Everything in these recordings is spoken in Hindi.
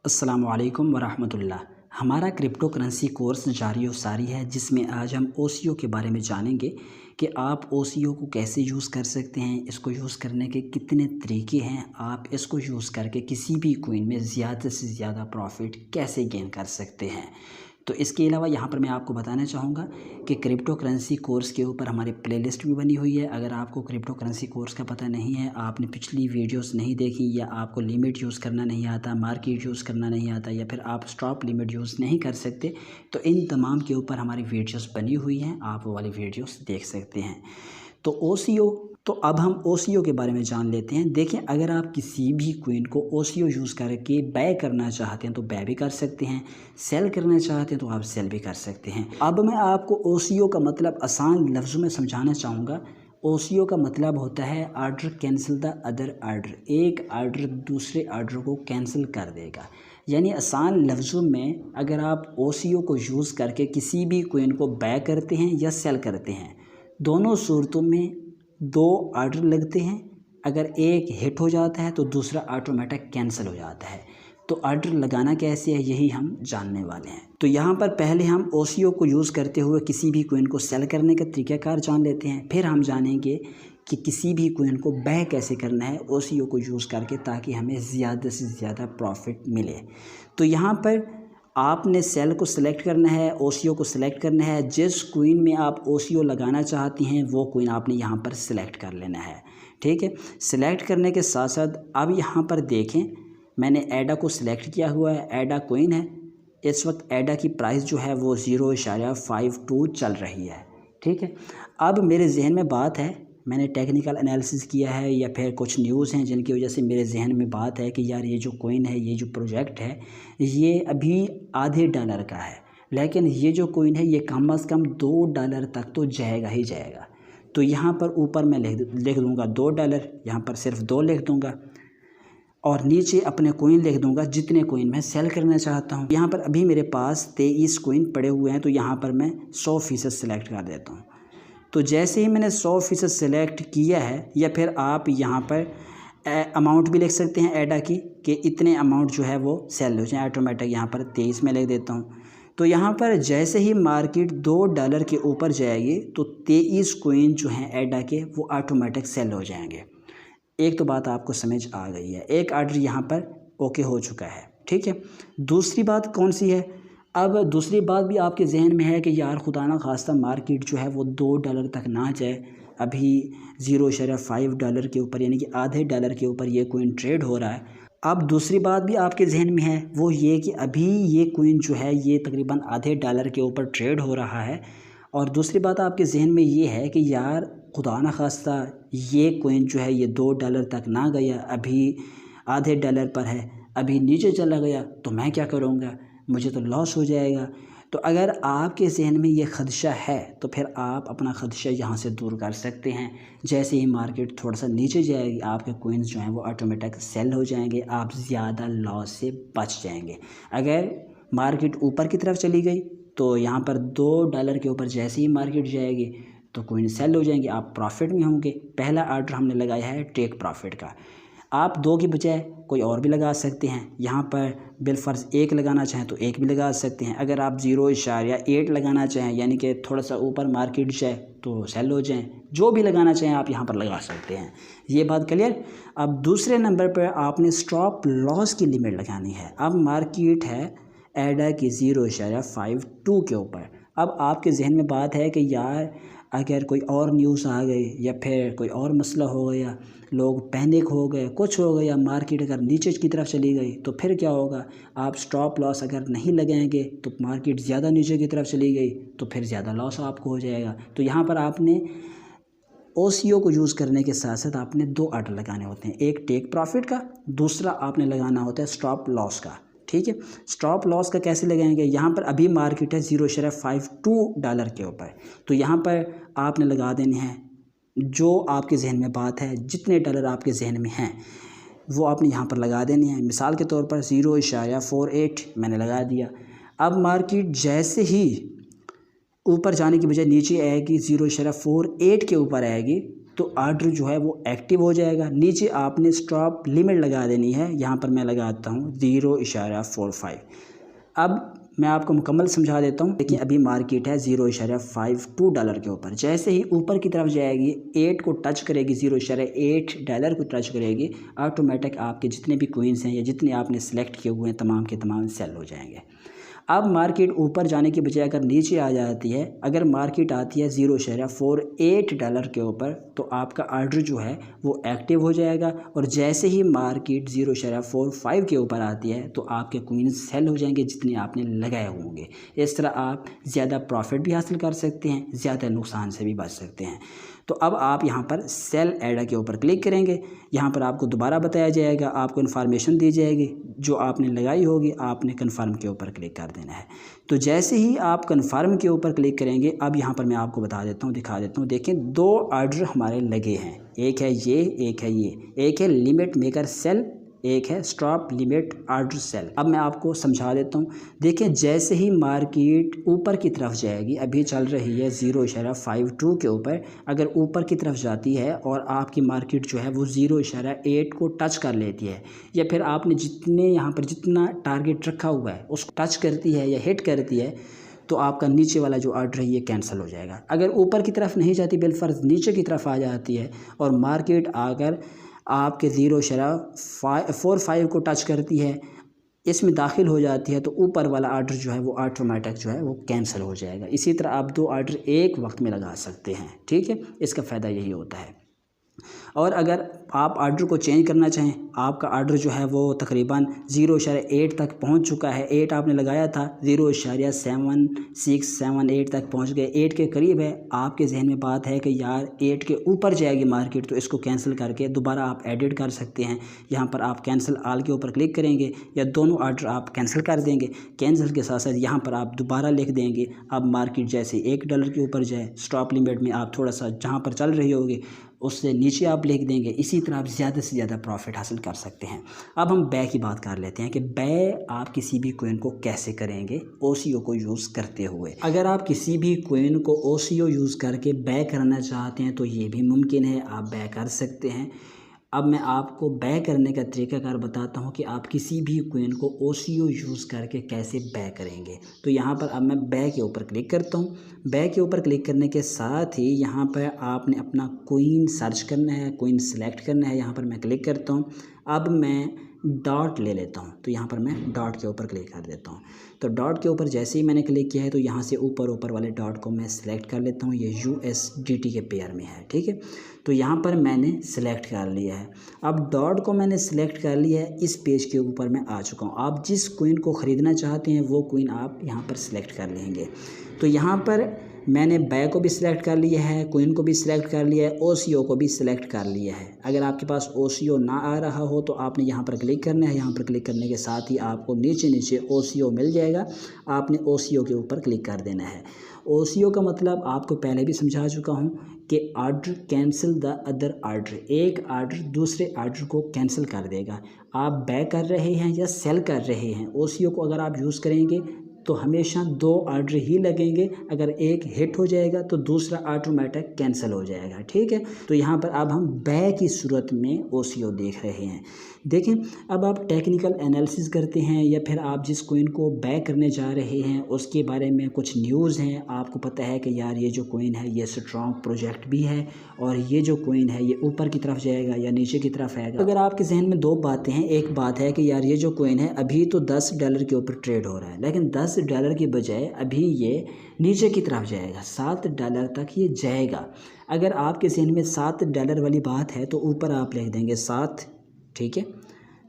अस्सलामु अलैकुम वरहमतुल्लाह। हमारा क्रिप्टो करेंसी कोर्स जारी और सारी है, जिसमें आज हम ओसीओ के बारे में जानेंगे कि आप ओसीओ को कैसे यूज़ कर सकते हैं, इसको यूज़ करने के कितने तरीके हैं, आप इसको यूज़ करके किसी भी कॉइन में ज़्यादा से ज़्यादा प्रॉफिट कैसे गेन कर सकते हैं। तो इसके अलावा यहाँ पर मैं आपको बताना चाहूँगा कि क्रिप्टो करेंसी कोर्स के ऊपर हमारी प्लेलिस्ट भी बनी हुई है। अगर आपको क्रिप्टो करेंसी कोर्स का पता नहीं है, आपने पिछली वीडियोस नहीं देखी, या आपको लिमिट यूज़ करना नहीं आता, मार्केट यूज़ करना नहीं आता, या फिर आप स्टॉप लिमिट यूज़ नहीं कर सकते, तो इन तमाम के ऊपर हमारी वीडियोस बनी हुई हैं, आप वो वाली वीडियोस देख सकते हैं। तो ओसीओ तो अब हम ओसीओ के बारे में जान लेते हैं। देखें, अगर आप किसी भी कॉइन को ओसीओ यूज़ करके बाय करना चाहते हैं तो बाय भी कर सकते हैं, सेल करना चाहते हैं तो आप सेल भी कर सकते हैं। अब मैं आपको ओसीओ का मतलब आसान लफ्ज़ों में समझाना चाहूँगा। ओसीओ का मतलब होता है order cancel the other order. एक आर्डर दूसरे आर्डर को कैंसिल कर देगा। यानी आसान लफ्ज़ों में, अगर आप ओसीओ को यूज़ करके किसी भी कॉइन को बाय करते हैं या सेल करते हैं, दोनों सूरतों में दो आर्डर लगते हैं। अगर एक हिट हो जाता है तो दूसरा ऑटोमेटिक कैंसिल हो जाता है। तो आर्डर लगाना कैसे है, यही हम जानने वाले हैं। तो यहाँ पर पहले हम ओसीओ को यूज़ करते हुए किसी भी कॉइन को सेल करने का तरीक़ाकार जान लेते हैं। फिर हम जानेंगे कि किसी भी कॉइन को बाय कैसे करना है ओसीओ को यूज़ करके, ताकि हमें ज़्यादा से ज़्यादा प्रॉफिट मिले। तो यहाँ पर आपने सेल को सिलेक्ट करना है, ओसीओ को सिलेक्ट करना है। जिस कॉइन में आप ओसीओ लगाना चाहती हैं वो कॉइन आपने यहाँ पर सिलेक्ट कर लेना है। ठीक है, सिलेक्ट करने के साथ साथ अब यहाँ पर देखें, मैंने एडा को सिलेक्ट किया हुआ है। एडा कॉइन है। इस वक्त एडा की प्राइस जो है वो 0.52 चल रही है। ठीक है, अब मेरे जहन में बात है, मैंने टेक्निकल एनालिसिस किया है या फिर कुछ न्यूज़ हैं जिनकी वजह से मेरे जहन में बात है कि यार ये जो कॉइन है, ये जो प्रोजेक्ट है, ये अभी आधे डॉलर का है, लेकिन ये जो कॉइन है ये कम से कम $2 तक तो जाएगा ही जाएगा। तो यहाँ पर ऊपर मैं लिख दूँगा $2, यहाँ पर सिर्फ 2 लिख दूँगा, और नीचे अपने कॉइन लिख दूँगा जितने कॉइन मैं सेल करना चाहता हूँ। यहाँ पर अभी मेरे पास 23 कॉइन पड़े हुए हैं, तो यहाँ पर मैं 100% सेलेक्ट कर देता हूँ। तो जैसे ही मैंने 100% सेलेक्ट किया है, या फिर आप यहाँ पर अमाउंट भी लिख सकते हैं एडा की, कि इतने अमाउंट जो है वो सेल हो जाए ऑटोमेटिक। यहाँ पर 23 में लिख देता हूँ। तो यहाँ पर जैसे ही मार्केट $2 के ऊपर जाएगी तो 23 कॉइन जो हैं एडा के वो ऑटोमेटिक सेल हो जाएंगे। एक तो बात आपको समझ आ गई है, एक आर्डर यहाँ पर ओके हो चुका है। ठीक है, दूसरी बात कौन सी है? अब दूसरी बात भी आपके जहन में है कि यार खुदा ना खास्ता मार्केट जो है वो $2 तक ना जाए, अभी 0.5 के ऊपर, यानी कि आधे डॉलर के ऊपर ये कॉइन ट्रेड हो रहा है। अब दूसरी बात भी आपके जहन में है, वो ये कि अभी ये कॉइन जो है ये तकरीबन आधे डॉलर के ऊपर ट्रेड हो रहा है। और दूसरी बात आपके जहन में ये है कि यार खुदा ना खास्ता ये कॉइन जो है ये $2 तक ना गया, अभी आधे डॉलर पर है, अभी नीचे चला गया तो मैं क्या करूँगा, मुझे तो लॉस हो जाएगा। तो अगर आपके जहन में ये ख़दशा है तो फिर आप अपना ख़दशा यहाँ से दूर कर सकते हैं। जैसे ही मार्केट थोड़ा सा नीचे जाएगी, आपके कॉइन्स जो हैं वो ऑटोमेटिक सेल हो जाएंगे, आप ज़्यादा लॉस से बच जाएंगे। अगर मार्केट ऊपर की तरफ चली गई तो यहाँ पर $2 के ऊपर जैसे ही मार्केट जाएगी तो कॉइन सेल हो जाएंगे, आप प्रॉफिट में होंगे। पहला आर्डर हमने लगाया है टेक प्रॉफिट का। आप 2 की बजाय कोई और भी लगा सकते हैं। यहाँ पर बिलफर्ज 1 लगाना चाहें तो 1 भी लगा सकते हैं। अगर आप 0.8 लगाना चाहें, यानी कि थोड़ा सा ऊपर मार्केट जाए तो सेल हो जाएं, जो भी लगाना चाहें आप यहाँ पर लगा सकते हैं। ये बात क्लियर। अब दूसरे नंबर पर आपने स्टॉप लॉस की लिमिट लगानी है। अब मार्केट है एडा की 0.52 के ऊपर। अब आपके जहन में बात है कि यार अगर कोई और न्यूज़ आ गई या फिर कोई और मसला हो गया, लोग पैनिक हो गए, कुछ हो गया, मार्केट अगर नीचे की तरफ चली गई तो फिर क्या होगा? आप स्टॉप लॉस अगर नहीं लगाएंगे तो मार्केट ज़्यादा नीचे की तरफ चली गई तो फिर ज़्यादा लॉस आपको हो जाएगा। तो यहाँ पर आपने ओसीओ को यूज़ करने के साथ साथ आपने 2 आर्डर लगाने होते हैं, एक टेक प्रॉफिट का, दूसरा आपने लगाना होता है स्टॉप लॉस का। ठीक है, स्टॉप लॉस का कैसे लगाएंगे? यहाँ पर अभी मार्केट है 0.52 के ऊपर, तो यहाँ पर आपने लगा देने हैं जो आपके जहन में बात है, जितने डॉलर आपके जहन में हैं वो आपने यहाँ पर लगा देने हैं। मिसाल के तौर पर 0.48 मैंने लगा दिया। अब मार्केट जैसे ही ऊपर जाने की बजाय नीचे आएगी, 0.48 के ऊपर आएगी, तो ऑर्डर जो है वो एक्टिव हो जाएगा। नीचे आपने स्टॉप लिमिट लगा देनी है, यहाँ पर मैं लगाता हूँ 0.45। अब मैं आपको मुकम्मल समझा देता हूँ। देखिए अभी मार्केट है $0.52 के ऊपर। जैसे ही ऊपर की तरफ जाएगी 8 को टच करेगी, $0.8 को टच करेगी, ऑटोमेटिक आपके जितने भी कॉइन्स हैं या जितने आपने सेलेक्ट किए हुए हैं तमाम के तमाम सेल हो जाएंगे। अब मार्केट ऊपर जाने की बजाय अगर नीचे आ जाती है, अगर मार्केट आती है $0.48 के ऊपर, तो आपका ऑर्डर जो है वो एक्टिव हो जाएगा। और जैसे ही मार्केट 0.45 के ऊपर आती है तो आपके कॉइन्स सेल हो जाएंगे जितने आपने लगाए होंगे। इस तरह आप ज़्यादा प्रॉफिट भी हासिल कर सकते हैं, ज़्यादा नुकसान से भी बच सकते हैं। तो अब आप यहाँ पर सेल एड के ऊपर क्लिक करेंगे। यहाँ पर आपको दोबारा बताया जाएगा, आपको इन्फॉर्मेशन दी जाएगी जो आपने लगाई होगी, आपने कन्फर्म के ऊपर क्लिक कर देना है। तो जैसे ही आप कन्फर्म के ऊपर क्लिक करेंगे, अब यहाँ पर मैं आपको बता देता हूँ, दिखा देता हूँ। देखिए 2 ऑर्डर हमारे लगे हैं, एक है ये, एक है ये, एक है लिमिट मेकर सेल, एक है स्टॉप लिमिट ऑर्डर सेल। अब मैं आपको समझा देता हूँ। देखिए जैसे ही मार्केट ऊपर की तरफ जाएगी, अभी चल रही है 0.52 के ऊपर, अगर ऊपर की तरफ जाती है और आपकी मार्केट जो है वो 0.8 को टच कर लेती है, या फिर आपने जितने यहाँ पर जितना टारगेट रखा हुआ है उसको टच करती है या हिट करती है, तो आपका नीचे वाला जो ऑर्डर है ये कैंसिल हो जाएगा। अगर ऊपर की तरफ नहीं जाती, बिलफर्ज नीचे की तरफ आ जाती है और मार्केट आकर आपके 0.45 को टच करती है, इसमें दाखिल हो जाती है, तो ऊपर वाला ऑर्डर जो है वो ऑटोमेटिक जो है वो कैंसिल हो जाएगा। इसी तरह आप 2 ऑर्डर एक वक्त में लगा सकते हैं, ठीक है। इसका फ़ायदा यही होता है। और अगर आप ऑर्डर को चेंज करना चाहें, आपका ऑर्डर जो है वो तकरीबन 0.8 तक पहुंच चुका है, 8 आपने लगाया था, 0.7678 तक पहुंच गए, 8 के करीब है, आपके जहन में बात है कि यार 8 के ऊपर जाएगी मार्केट, तो इसको कैंसिल करके दोबारा आप एडिट कर सकते हैं। यहाँ पर आप कैंसिल ऑल के ऊपर क्लिक करेंगे या दोनों ऑर्डर आप कैंसिल कर देंगे। कैंसिल के साथ साथ यहाँ पर आप दोबारा लिख देंगे, अब मार्केट जैसे $1 के ऊपर जाए, स्टॉप लिमिट में आप थोड़ा सा जहाँ पर चल रही होगी उससे नीचे आप लिख देंगे। इसी तरह आप ज़्यादा से ज़्यादा प्रॉफिट हासिल कर सकते हैं। अब हम बै की बात कर लेते हैं कि बै आप किसी भी कोइन को कैसे करेंगे ओसीओ को यूज़ करते हुए। अगर आप किसी भी कोइन को ओसीओ यूज़ करके बै करना चाहते हैं तो ये भी मुमकिन है, आप बै कर सकते हैं। अब मैं आपको बै करने का तरीक़ाकार बताता हूँ कि आप किसी भी कोइन को ओसीओ यूज़ करके कैसे बै करेंगे। तो यहाँ पर अब मैं बै के ऊपर क्लिक करता हूँ। बै के ऊपर क्लिक करने के साथ ही यहाँ पर आपने अपना कोइन सर्च करना है, कोइन सेलेक्ट करना है। यहाँ पर मैं क्लिक करता हूँ। अब मैं डॉट ले लेता हूँ, तो यहाँ पर मैं डॉट के ऊपर क्लिक कर देता हूँ। तो डॉट के ऊपर जैसे ही मैंने क्लिक किया है तो यहाँ से ऊपर वाले डॉट को मैं सिलेक्ट कर लेता हूँ। ये USDT के पेयर में है, ठीक है। तो यहाँ पर मैंने सिलेक्ट कर लिया है। अब डॉट को मैंने सिलेक्ट कर लिया है, इस पेज के ऊपर मैं आ चुका हूँ। आप जिस कोइन को ख़रीदना चाहते हैं वो कोइन आप यहाँ पर सिलेक्ट कर लेंगे। तो यहाँ पर मैंने बै को भी सिलेक्ट कर लिया है, कोइन को भी सिलेक्ट कर लिया है, ओसीओ को भी सिलेक्ट कर लिया है। अगर आपके पास ओसीओ ना आ रहा हो तो आपने यहाँ पर क्लिक करना है। यहाँ पर क्लिक करने के साथ ही आपको नीचे ओसीओ मिल जाएगा, आपने ओसीओ के ऊपर क्लिक कर देना है। ओसीओ का मतलब आपको पहले भी समझा चुका हूँ कि order cancel the other order, एक ऑर्डर दूसरे ऑर्डर को कैंसिल कर देगा। आप बै कर रहे हैं या सेल कर रहे हैं, ओसीओ को अगर आप यूज़ करेंगे तो हमेशा 2 ऑर्डर ही लगेंगे। अगर एक हिट हो जाएगा तो दूसरा ऑटोमेटिक कैंसिल हो जाएगा, ठीक है। तो यहाँ पर अब हम बै की सूरत में ओसीओ देख रहे हैं। देखें, अब आप टेक्निकल एनालिसिस करते हैं या फिर आप जिस कोइन को बै करने जा रहे हैं उसके बारे में कुछ न्यूज़ हैं, आपको पता है कि यार ये जो कोइन है ये स्ट्रॉन्ग प्रोजेक्ट भी है और ये जो कोइन है ये ऊपर की तरफ जाएगा या नीचे की तरफ आएगा। अगर आपके जहन में 2 बातें हैं, एक बात है कि यार ये जो कोइन है अभी तो $10 के ऊपर ट्रेड हो रहा है, लेकिन $10 की बजाय अभी ये नीचे की तरफ जाएगा, $7 तक ये जाएगा। अगर आपके जहन में $7 वाली बात है तो ऊपर आप लिख देंगे 7, ठीक है।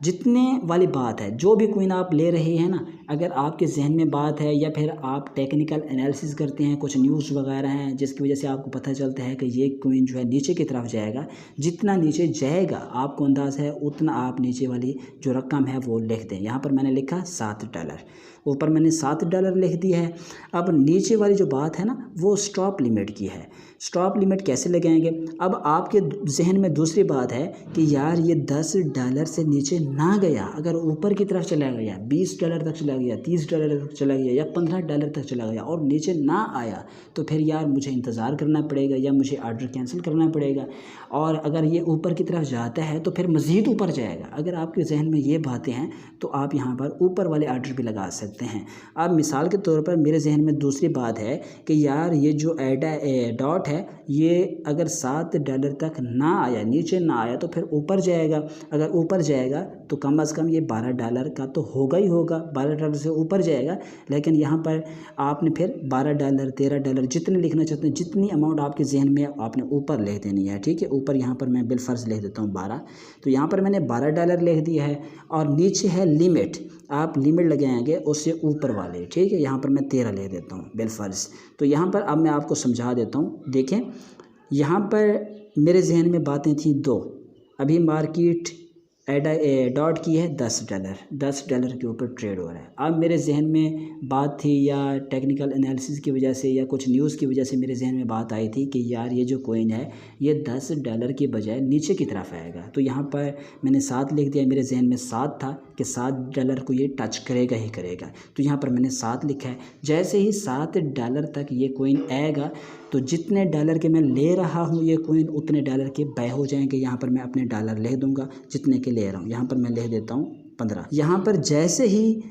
जितने वाली बात है, जो भी कोइन आप ले रहे हैं ना, अगर आपके जहन में बात है या फिर आप टेक्निकल एनालिसिस करते हैं, कुछ न्यूज़ वगैरह हैं जिसकी वजह से आपको पता चलता है कि ये कोइन जो है नीचे की तरफ जाएगा, जितना नीचे जाएगा आपको अंदाज़ है उतना आप नीचे वाली जो रकम है वो लिख दें। यहाँ पर मैंने लिखा $7, ऊपर मैंने $7 लिख दिया है। अब नीचे वाली जो बात है ना वो स्टॉप लिमिट की है। स्टॉप लिमिट कैसे लगाएंगे? अब आपके जहन में दूसरी बात है कि यार ये $10 से नीचे ना गया, अगर ऊपर की तरफ चला गया, $20 तक चला गया, $30 तक चला गया या $15 तक चला गया और नीचे ना आया, तो फिर यार मुझे इंतज़ार करना पड़ेगा या मुझे ऑर्डर कैंसिल करना पड़ेगा। और अगर ये ऊपर की तरफ जाता है तो फिर मज़ीद ऊपर जाएगा। अगर आपके जहन में ये बातें हैं तो आप यहाँ पर ऊपर वाले ऑर्डर भी लगा सकते हैं। अब मिसाल के तौर पर मेरे जहन में दूसरी बात है कि यार ये जो डॉट है ये अगर $7 तक ना आया, नीचे ना आया, तो फिर ऊपर जाएगा। अगर ऊपर जाएगा तो कम से कम ये $12 का तो होगा ही होगा, $12 से ऊपर जाएगा। लेकिन यहाँ पर आपने फिर $12, $13 जितने लिखना चाहते हैं, जितनी अमाउंट आपके जहन में आपने ऊपर लिख देनी है, ठीक है। ऊपर यहाँ पर मैं बिलफर्ज लिख देता हूँ 12, तो यहाँ पर मैंने $12 लिख दिया है। और नीचे है लिमिट, आप लिमिट लगाएंगे उससे ऊपर वाले, ठीक है। यहाँ पर मैं 13 लिख देता हूँ बिलफर्ज। तो यहाँ पर अब मैं आपको समझा देता हूँ। देखें, यहाँ पर मेरे जहन में बातें थी दो। अभी मार्केट डॉट की है $10 के ऊपर ट्रेड हो रहा है। अब मेरे जहन में बात थी, या टेक्निकल एनालिसिस की वजह से या कुछ न्यूज़ की वजह से मेरे जहन में बात आई थी कि यार ये जो कॉइन है ये $10 की बजाय नीचे की तरफ आएगा। तो यहाँ पर मैंने 7 लिख दिया। मेरे जहन में 7 था कि $7 को ये टच करेगा ही करेगा, तो यहाँ पर मैंने 7 लिखा है। जैसे ही $7 तक ये कॉइन आएगा तो जितने डॉलर के मैं ले रहा हूँ ये कॉइन, उतने डॉलर के बाय हो जाएंगे। यहाँ पर मैं अपने डॉलर लिख दूंगा जितने के ले रहा हूँ। यहाँ पर मैं लिख देता हूँ 15। यहाँ पर जैसे ही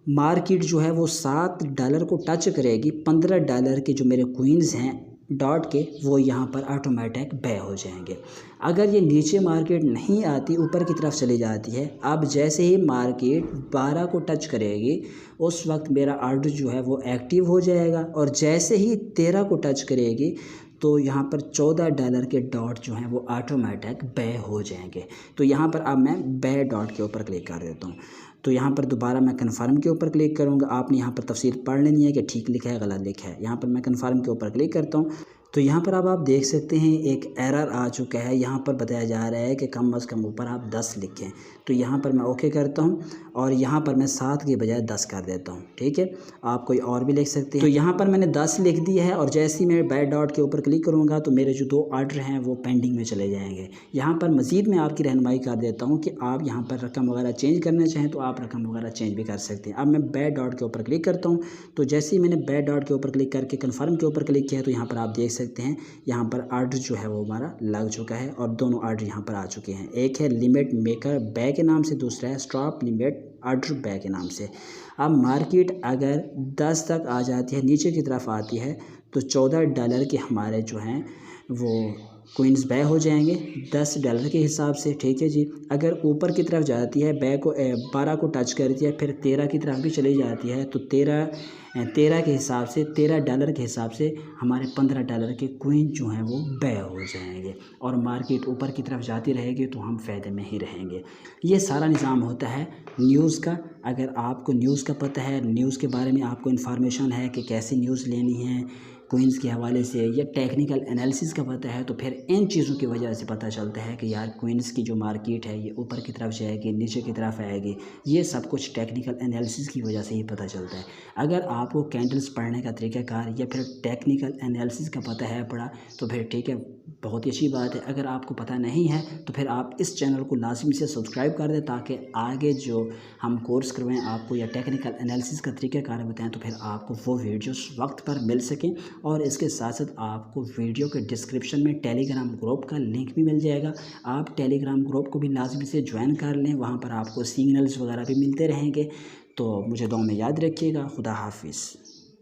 मार्केट जो है वो $7 को टच करेगी, $15 के जो मेरे कॉइन्स हैं डॉट के, वो यहाँ पर ऑटोमेटिक बाय हो जाएंगे। अगर ये नीचे मार्केट नहीं आती, ऊपर की तरफ चली जाती है, अब जैसे ही मार्केट 12 को टच करेगी उस वक्त मेरा ऑर्डर जो है वो एक्टिव हो जाएगा। और जैसे ही 13 को टच करेगी तो यहाँ पर $14 के डॉट जो हैं वो ऑटोमेटिक बाय हो जाएंगे। तो यहाँ पर अब मैं बाय डॉट के ऊपर क्लिक कर देता हूँ। तो यहाँ पर दोबारा मैं कन्फर्म के ऊपर क्लिक करूँगा। आपने यहाँ पर तफसील पढ़ लेनी है कि ठीक लिखा है गलत लिखा है। यहाँ पर मैं कन्फर्म के ऊपर क्लिक करता हूँ। तो यहाँ पर अब आप देख सकते हैं एक एरर आ चुका है। यहाँ पर बताया जा रहा है कि कम से कम ऊपर आप 10 लिखें। तो यहाँ पर मैं ओके करता हूँ और यहाँ पर मैं 7 के बजाय 10 कर देता हूँ, ठीक है। आप कोई और भी लिख सकते हैं। तो यहाँ पर मैंने 10 लिख दिया है और जैसे ही मैं बाय डॉट के ऊपर क्लिक करूँगा तो मेरे जो 2 ऑर्डर हैं वो पेंडिंग में चले जाएंगे। यहाँ पर मज़ीद मैं आपकी रहनुमाई कर देता हूँ कि आप यहाँ पर रकम वगैरह चेंज करना चाहें तो आप रकम वगैरह चेंज भी कर सकते हैं। अब मैं बाय डॉट के ऊपर क्लिक करता हूँ। तो जैसे ही मैंने बाय डॉट के ऊपर क्लिक करके कन्फर्म के ऊपर क्लिक किया तो यहाँ पर आप देख सकते हैं यहाँ पर ऑर्डर जो है वो हमारा लग चुका है और दोनों ऑर्डर यहाँ पर आ चुके हैं। एक है लिमिट मेकर बाय के नाम से, दूसरा है स्टॉप लिमिट ऑर्डर बाय के नाम से। अब मार्केट अगर 10 तक आ जाती है, नीचे की तरफ आती है, तो $14 के हमारे जो हैं वो कॉइन्स बाय हो जाएंगे $10 के हिसाब से, ठीक है जी। अगर ऊपर की तरफ जाती है, बाय को 12 को टच करती है, फिर 13 की तरफ भी चली जाती है, तो 13 के हिसाब से, $13 के हिसाब से हमारे $15 के कॉइन जो हैं वो बाय हो जाएंगे। और मार्केट ऊपर की तरफ जाती रहेगी तो हम फ़ायदे में ही रहेंगे। ये सारा निज़ाम होता है न्यूज़ का। अगर आपको न्यूज़ का पता है, न्यूज़ के बारे में आपको इन्फॉर्मेशन है कि कैसी न्यूज़ लेनी है कॉइन्स के हवाले से, या टेक्निकल एनालिसिस का पता है, तो फिर इन चीज़ों की वजह से पता चलता है कि यार कॉइन्स की जो मार्केट है ये ऊपर की तरफ जाएगी, नीचे की तरफ आएगी। ये सब कुछ टेक्निकल एनालिसिस की वजह से ही पता चलता है। अगर आपको कैंडल्स पढ़ने का तरीक़ाकार या फिर टेक्निकल एनालिसिस का पता है पढ़ा तो फिर ठीक है, बहुत ही अच्छी बात है। अगर आपको पता नहीं है तो फिर आप इस चैनल को लाजमी से सब्सक्राइब कर दें ताकि आगे जो हम कोर्स करवाएं आपको या टेक्निकल एनालिसिस का तरीक़ाकार बताएं तो फिर आपको वो वीडियोस वक्त पर मिल सकें। और इसके साथ साथ आपको वीडियो के डिस्क्रिप्शन में टेलीग्राम ग्रुप का लिंक भी मिल जाएगा। आप टेलीग्राम ग्रुप को भी लाजमी से ज्वाइन कर लें, वहाँ पर आपको सिग्नल्स वगैरह भी मिलते रहेंगे। तो मुझे दुआ में याद रखिएगा। खुदा हाफिज़।